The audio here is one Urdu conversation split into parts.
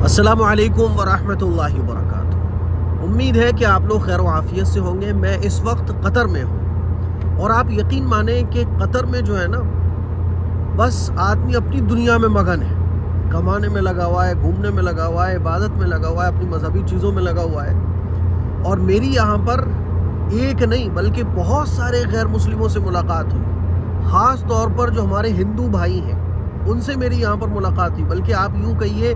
السلام علیکم ورحمۃ اللہ وبرکاتہ۔ امید ہے کہ آپ لوگ خیر و عافیت سے ہوں گے۔ میں اس وقت قطر میں ہوں اور آپ یقین مانیں کہ قطر میں جو ہے نا، بس آدمی اپنی دنیا میں مگن ہے، کمانے میں لگا ہوا ہے، گھومنے میں لگا ہوا ہے، عبادت میں لگا ہوا ہے، اپنی مذہبی چیزوں میں لگا ہوا ہے۔ اور میری یہاں پر ایک نہیں بلکہ بہت سارے غیر مسلموں سے ملاقات ہوئی، خاص طور پر جو ہمارے ہندو بھائی ہیں ان سے میری یہاں پر ملاقات ہوئی۔ بلکہ آپ یوں کہیے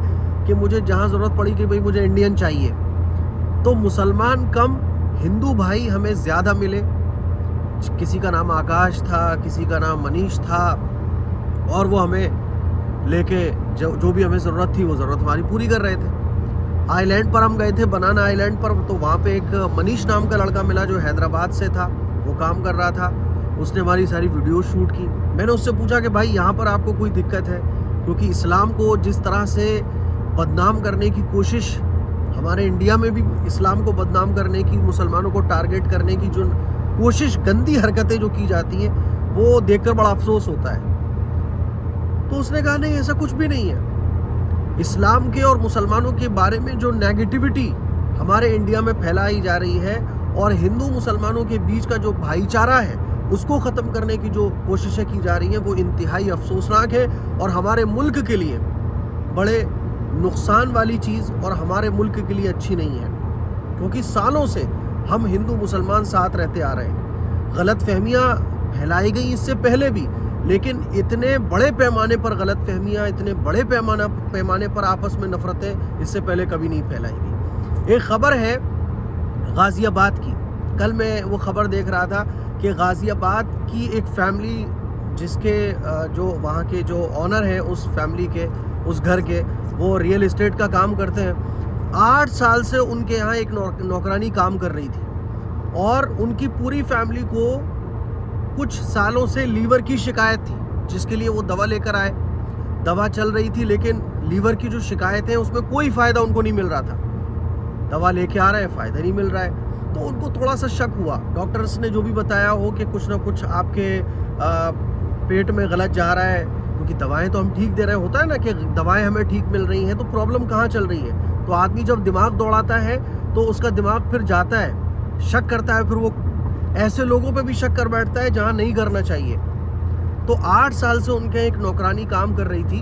کہ مجھے جہاں ضرورت پڑی کہ بھئی مجھے انڈین چاہیے، تو مسلمان کم ہندو بھائی ہمیں زیادہ ملے۔ کسی کا نام آکاش تھا، کسی کا نام منیش تھا، اور وہ ہمیں لے کے جو بھی ہمیں ضرورت تھی وہ ضرورت ہماری پوری کر رہے تھے۔ آئی لینڈ پر ہم گئے تھے، بنانا آئی لینڈ پر، تو وہاں پہ ایک منیش نام کا لڑکا ملا جو حیدرآباد سے تھا، وہ کام کر رہا تھا۔ اس نے ہماری ساری ویڈیو شوٹ کی۔ میں نے اس سے پوچھا کہ بھائی یہاں پر آپ کو کوئی دقت ہے؟ کیونکہ اسلام کو جس طرح سے بدنام کرنے کی کوشش ہمارے انڈیا میں بھی، اسلام کو بدنام کرنے کی، مسلمانوں کو ٹارگٹ کرنے کی جو کوشش، گندی حرکتیں جو کی جاتی ہیں، وہ دیکھ کر بڑا افسوس ہوتا ہے۔ تو اس نے کہا نہیں، ایسا کچھ بھی نہیں ہے۔ اسلام کے اور مسلمانوں کے بارے میں جو نیگیٹیوٹی ہمارے انڈیا میں پھیلائی جا رہی ہے اور ہندو مسلمانوں کے بیچ کا جو بھائی چارہ ہے اس کو ختم کرنے کی جو کوششیں کی جا رہی ہیں، وہ انتہائی افسوسناک ہے اور ہمارے ملک کے لیے بڑے نقصان والی چیز، اور ہمارے ملک کے لیے اچھی نہیں ہے۔ کیونکہ سالوں سے ہم ہندو مسلمان ساتھ رہتے آ رہے ہیں۔ غلط فہمیاں پھیلائی گئی اس سے پہلے بھی، لیکن اتنے بڑے پیمانے پر غلط فہمیاں، اتنے بڑے پیمانے پر آپس میں نفرتیں اس سے پہلے کبھی نہیں پھیلائی گئی۔ ایک خبر ہے غازی آباد کی، کل میں وہ خبر دیکھ رہا تھا کہ غازی آباد کی ایک فیملی، جس کے جو وہاں کے جو آنر ہیں اس فیملی کے، اس گھر کے، وہ ریئل اسٹیٹ کا کام کرتے ہیں۔ 8 سال سے ان کے یہاں ایک نوکرانی کام کر رہی تھی، اور ان کی پوری فیملی کو کچھ سالوں سے لیور کی شکایت تھی، جس کے لیے وہ دوا لے کر آئے۔ دوا چل رہی تھی، لیکن لیور کی جو شکایت ہے اس میں کوئی فائدہ ان کو نہیں مل رہا تھا۔ دوا لے کے آ رہے ہیں، فائدہ نہیں مل رہا ہے، تو ان کو تھوڑا سا شک ہوا۔ ڈاکٹرز نے جو بھی بتایا ہو کہ کچھ نہ کچھ آپ کے پیٹ میں غلط جا رہا ہے، کیونکہ دوائیں تو ہم ٹھیک دے رہے ہیں، ہوتا ہے نا کہ دوائیں ہمیں ٹھیک مل رہی ہیں، تو پرابلم کہاں چل رہی ہے؟ تو آدمی جب دماغ دوڑاتا ہے تو اس کا دماغ پھر جاتا ہے، شک کرتا ہے، پھر وہ ایسے لوگوں پہ بھی شک کر بیٹھتا ہے جہاں نہیں کرنا چاہیے۔ تو 8 سال سے ان کے ایک نوکرانی کام کر رہی تھی،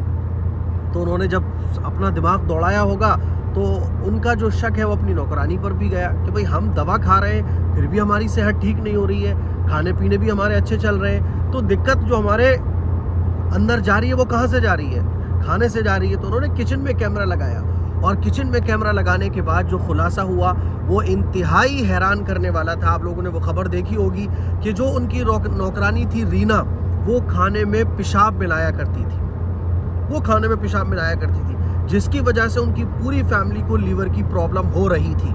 تو انہوں نے جب اپنا دماغ دوڑایا ہوگا تو ان کا جو شک ہے وہ اپنی نوکرانی پر بھی گیا کہ بھئی ہم دوا کھا رہے ہیں پھر بھی ہماری صحت ٹھیک نہیں ہو رہی ہے، کھانے پینے بھی ہمارے اچھے چل رہے ہیں، تو دقت جو ہمارے اندر جا رہی ہے وہ کہاں سے جا رہی ہے؟ کھانے سے جا رہی ہے۔ تو انہوں نے کچن میں کیمرہ لگایا، اور کچن میں کیمرہ لگانے کے بعد جو خلاصہ ہوا وہ انتہائی حیران کرنے والا تھا۔ آپ لوگوں نے وہ خبر دیکھی ہوگی کہ جو ان کی نوکرانی تھی رینا، وہ کھانے میں پیشاب ملایا کرتی تھی، جس کی وجہ سے ان کی پوری فیملی کو لیور کی پرابلم ہو رہی تھی۔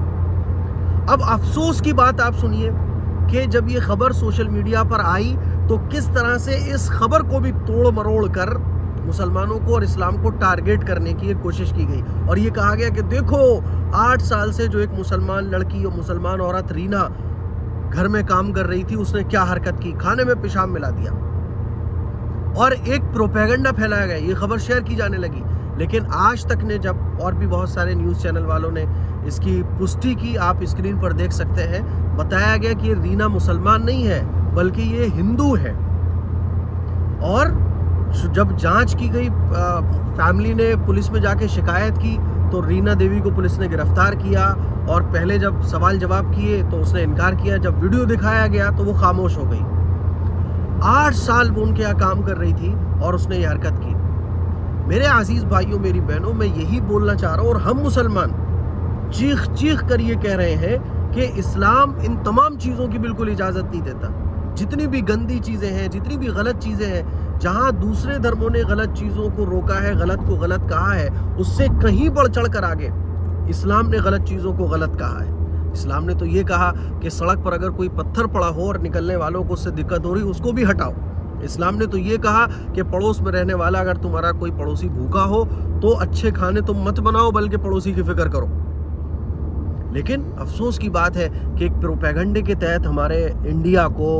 اب افسوس کی بات آپ سنیے کہ جب یہ خبر سوشل میڈیا پر آئی تو کس طرح سے اس خبر کو بھی توڑ مروڑ کر مسلمانوں کو اور اسلام کو ٹارگٹ کرنے کی ایک کوشش کی گئی، اور یہ کہا گیا کہ دیکھو 8 سال سے جو ایک مسلمان لڑکی اور مسلمان عورت رینا گھر میں کام کر رہی تھی، اس نے کیا حرکت کی، کھانے میں پیشاب ملا دیا، اور ایک پروپیگنڈا پھیلایا گیا، یہ خبر شیئر کی جانے لگی۔ لیکن آج تک نے جب، اور بھی بہت سارے نیوز چینل والوں نے اس کی پشٹی کی، آپ اسکرین پر دیکھ سکتے ہیں، بتایا گیا کہ رینا مسلمان نہیں ہے بلکہ یہ ہندو ہے۔ اور جب جانچ کی گئی، فیملی نے پولیس میں جا کے شکایت کی، تو رینا دیوی کو پولیس نے گرفتار کیا، اور پہلے جب سوال جواب کیے تو اس نے انکار کیا، جب ویڈیو دکھایا گیا تو وہ خاموش ہو گئی۔ 8 سال وہ ان کے یہاں کام کر رہی تھی اور اس نے یہ حرکت کی۔ میرے عزیز بھائیوں، میری بہنوں، میں یہی بولنا چاہ رہا ہوں، اور ہم مسلمان چیخ چیخ کر یہ کہہ رہے ہیں کہ اسلام ان تمام چیزوں کی بالکل اجازت نہیں دیتا۔ جتنی بھی گندی چیزیں ہیں، جتنی بھی غلط چیزیں ہیں، جہاں دوسرے دھرموں نے غلط چیزوں کو روکا ہے، غلط کو غلط کہا ہے، اس سے کہیں بڑھ چڑھ کر آگے اسلام نے غلط چیزوں کو غلط کہا ہے۔ اسلام نے تو یہ کہا کہ سڑک پر اگر کوئی پتھر پڑا ہو اور نکلنے والوں کو اس سے دقت ہو رہی، اس کو بھی ہٹاؤ۔ اسلام نے تو یہ کہا کہ پڑوس میں رہنے والا، اگر تمہارا کوئی پڑوسی بھوکا ہو تو اچھے کھانے تم مت بناؤ بلکہ پڑوسی کی فکر کرو۔ لیکن افسوس کی بات ہے کہ ایک پروپیگنڈے کے تحت ہمارے انڈیا کو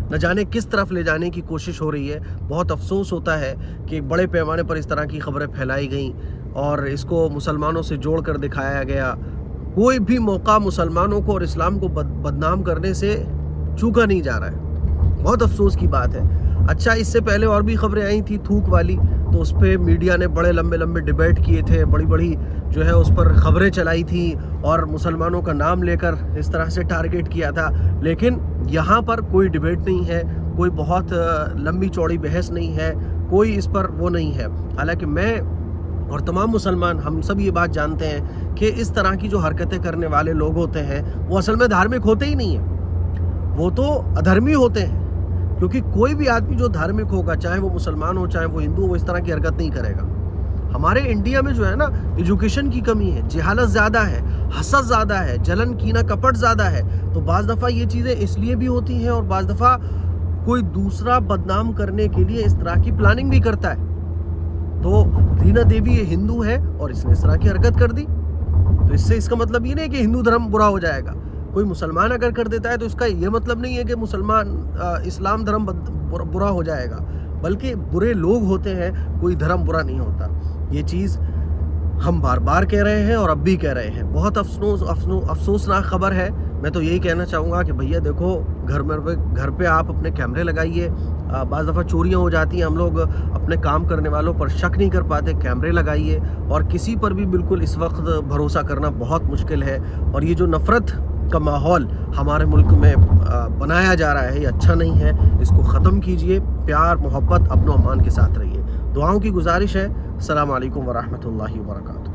نہ جانے کس طرف لے جانے کی کوشش ہو رہی ہے۔ بہت افسوس ہوتا ہے کہ بڑے پیمانے پر اس طرح کی خبریں پھیلائی گئیں۔ اور اس کو مسلمانوں سے جوڑ کر دکھایا گیا. کوئی بھی موقع مسلمانوں کو اور اسلام کو بدنام کرنے سے چوکا نہیں جا رہا ہے. بہت افسوس کی بات ہے. اچھا اس سے پہلے اور بھی خبریں آئی تھی تھوک والی, تو اس پہ میڈیا نے بڑے لمبے لمبے ڈیبیٹ کیے تھے, بڑی بڑی جو ہے اس پر خبریں چلائی تھیں اور مسلمانوں کا نام لے کر اس طرح سے ٹارگیٹ کیا تھا. لیکن یہاں پر کوئی ڈیبیٹ نہیں ہے, کوئی بہت لمبی چوڑی بحث نہیں ہے, کوئی اس پر وہ نہیں ہے. حالانکہ میں اور تمام مسلمان ہم سب یہ بات جانتے ہیں کہ اس طرح کی جو حرکتیں کرنے والے لوگ ہوتے ہیں وہ اصل میں دھارمک ہوتے ہی نہیں ہیں, وہ تو ادھرمی ہوتے ہیں. کیونکہ کوئی بھی آدمی جو دھارمک ہوگا, چاہے وہ مسلمان ہو چاہے وہ ہندو, وہ اس طرح کی حرکت نہیں کرے گا. ہمارے انڈیا میں جو ہے نا ایجوکیشن کی کمی ہے, جہالت زیادہ ہے, حسد زیادہ ہے, جلن کینہ کپٹ زیادہ ہے. تو بعض دفعہ یہ چیزیں اس لیے بھی ہوتی ہیں اور بعض دفعہ کوئی دوسرا بدنام کرنے کے لیے اس طرح کی پلاننگ بھی کرتا ہے. تو رینا دیوی یہ ہندو ہے اور اس نے اس طرح کی حرکت کر دی, تو اس سے اس کا مطلب یہ نہیں کہ ہندو دھرم برا ہو جائے گا. کوئی مسلمان اگر کر دیتا ہے تو اس کا یہ مطلب نہیں ہے کہ اسلام دھرم برا ہو جائے گا, بلکہ برے لوگ ہوتے ہیں, کوئی دھرم برا نہیں ہوتا. یہ چیز ہم بار بار کہہ رہے ہیں اور اب بھی کہہ رہے ہیں. بہت افسوسناک خبر ہے. میں تو یہی کہنا چاہوں گا کہ بھیا دیکھو, گھر پہ آپ اپنے کیمرے لگائیے. بعض دفعہ چوریاں ہو جاتی ہیں, ہم لوگ اپنے کام کرنے والوں پر شک نہیں کر پاتے, کیمرے لگائیے. اور کسی پر بھی بالکل اس وقت بھروسہ کرنا بہت مشکل ہے. اور یہ جو نفرت کا ماحول ہمارے ملک میں بنایا جا رہا ہے یہ اچھا نہیں ہے. اس کو ختم کیجئے, پیار محبت امن و امان کے ساتھ رہیے. دعاؤں کی گزارش ہے. السلام علیکم ورحمۃ اللہ وبرکاتہ.